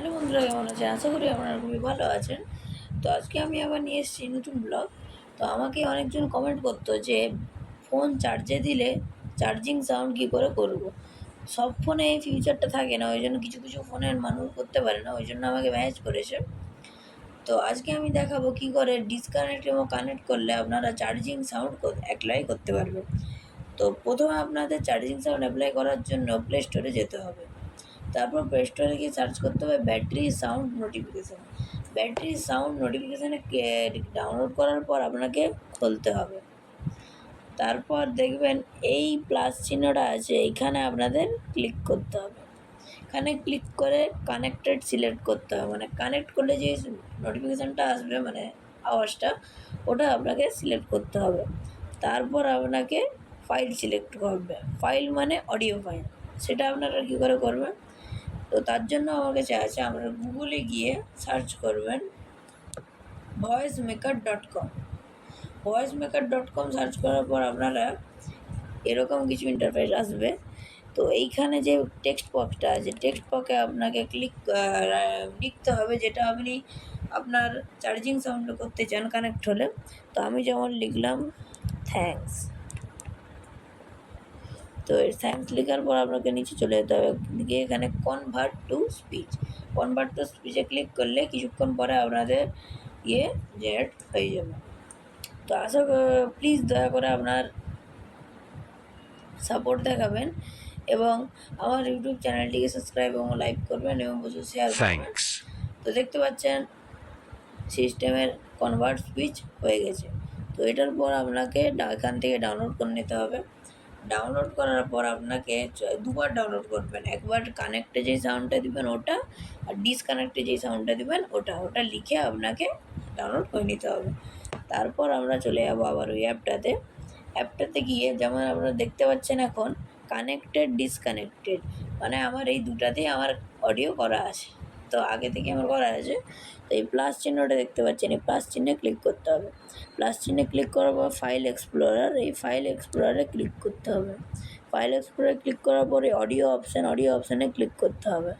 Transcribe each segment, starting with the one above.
Hello বন্ধুরা, কেমন আছেন? আশা করি আপনারা খুবই ভালো আছেন। তো আজকে আমি আবার নিয়ে এসেছি নতুন ব্লগ। তো আমাকে অনেকজন কমেন্ট করতো যে ফোন চার্জে দিলে চার্জিং সাউন্ড কী করে করব। সব ফোনে এই ফিচারটা থাকে না, ওই জন্য কিছু কিছু ফোনের মানুষ করতে পারে না, ওই জন্য আমাকে ম্যানেজ করেছে। তো আজকে আমি দেখাবো কী করে ডিসকানেক্ট এবং কানেক্ট করলে আপনারা চার্জিং সাউন্ড অ্যাপ্লাই করতে পারবেন। তো প্রথমে আপনাদের চার্জিং সাউন্ড অ্যাপ্লাই করার জন্য প্লে স্টোরে যেতে হবে। তারপর প্লে স্টোরে গিয়ে সার্চ করতে হবে battery sound notification. Battery sound নোটিফিকেশানে ডাউনলোড করার পর আপনাকে খুলতে হবে। তারপর দেখবেন এই প্লাস চিহ্নটা আছে, এইখানে আপনাদের ক্লিক করতে হবে। এখানে ক্লিক করে কানেক্টেড সিলেক্ট করতে হবে, মানে কানেক্ট করলে যে নোটিফিকেশানটা আসবে, মানে আওয়াজটা, ওটা আপনাকে সিলেক্ট করতে হবে। তারপর আপনাকে ফাইল সিলেক্ট করবে, ফাইল মানে অডিও ফাইল, সেটা আপনারা কী করে করবেন। তো তার জন্য আমার কাছে আছে, আপনারা গুগলে গিয়ে সার্চ করবেন voiceMaker.com। voiceMaker.com সার্চ করার পর আপনারা এরকম কিছু ইন্টারফেস আসবে। তো এইখানে যে টেক্সট বক্সটা আছে, টেক্সট বক্সে আপনাকে লিখতে হবে যেটা আপনি আপনার চার্জিং সাউন্ড করতে চান কানেক্ট হলে। তো আমি যেমন লিখলাম থ্যাঙ্কস। তো থ্যাঙ্কস লেখার পর আপনাকে নিচে চলে যেতে হবে, গিয়ে এখানে কনভার্ট টু স্পিচে ক্লিক করলে কিছুক্ষণ পরে আপনাদের জেনারেট হয়ে যাবে। তো প্লিজ দয়া করে আপনার সাপোর্ট দেখাবেন এবং আমার ইউটিউব চ্যানেলটিকে সাবস্ক্রাইব এবং লাইক করবেন এবং বসে শেয়ার করবেন। তো দেখতে পাচ্ছেন সিস্টেমের কনভার্ট স্পিচ হয়ে গেছে। তো এটার পর আপনাকে এখান থেকে ডাউনলোড করে নিতে হবে। ডাউনলোড করার পর আপনাকে দুবার ডাউনলোড করবেন, একবার কানেক্টে যেই সাউন্ডটা দিবেন ওটা, আর ডিসকানেক্টে যেই সাউন্ডটা দিবেন ওটা লিখে আপনাকে ডাউনলোড করে নিতে হবে। তারপর আমরা চলে যাবো আবার ওই অ্যাপটাতে গিয়ে, যেমন আপনারা দেখতে পাচ্ছেন এখন কানেক্টেড ডিসকানেক্টেড, মানে আমার এই দুটাতেই আমার অডিও করা আছে। তো আগে থেকে আমার করা আছে। তো এই প্লাস চিহ্নটা দেখতে পাচ্ছেন, এই প্লাস চিহ্নে ক্লিক করতে হবে। প্লাস চিহ্নে ক্লিক করার পর ফাইল এক্সপ্লোরার, এই ফাইল এক্সপ্লোরারে ক্লিক করতে হবে। ফাইল এক্সপ্লোরারে ক্লিক করার পরে অডিও অপশানে ক্লিক করতে হবে।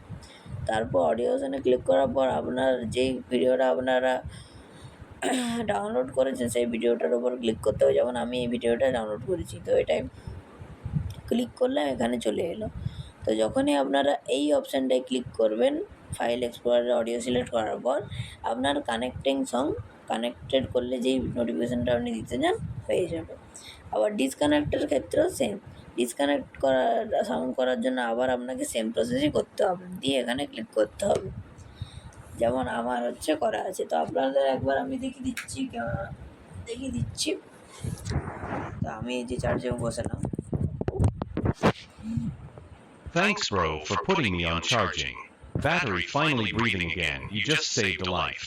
তারপর অডিও অপশানে ক্লিক করার পর আপনার যেই ভিডিওটা আপনারা ডাউনলোড করেছেন সেই ভিডিওটার উপর ক্লিক করতে হবে। যেমন আমি এই ভিডিওটা ডাউনলোড করেছি, তো এটাই ক্লিক করলাম, এখানে চলে এলো। তো যখনই আপনারা এই অপশানটায় ক্লিক করবেন ফাইল এক্সপ্লোরারে অডিও সিলেক্ট করার পর, আপনার কানেক্টেড করলে যেই নোটিফিকেশানটা আপনি দিতে চান হয়ে যাবে। আবার ডিসকানেক্টের ক্ষেত্রেও সেম, ডিসকানেক্ট সাউন্ড করার জন্য আবার আপনাকে সেম প্রসেসই করতে হবে, দিয়ে এখানে ক্লিক করতে হবে। যেমন আমার করা আছে, তো আপনাদের একবার আমি দেখিয়ে দিচ্ছি। তো আমি এই যে চার্জে বসালাম। Thanks, bro, for putting me on charging. Battery finally breathing again. You just saved a life.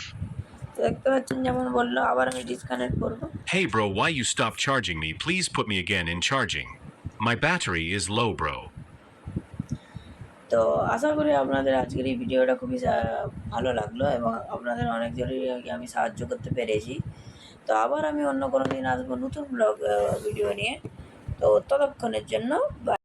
তো দেখতে পাচ্ছেন যেমন বললো, আবার আমি ডিসকানেক্ট করব। Hey, bro, why you stopped charging me? Please put me again in charging. My battery is low, bro. তো আশা করি আপনাদের আজকের এই ভিডিওটা খুবই ভালো লাগলো এবং আপনাদের অনেক জরুরি আমি সাহায্য করতে পেরেছি। তো আবার আমি অন্য কোনো দিন আসবো নতুন ভিডিও নিয়ে। তো ততক্ষণের জন্য বাই।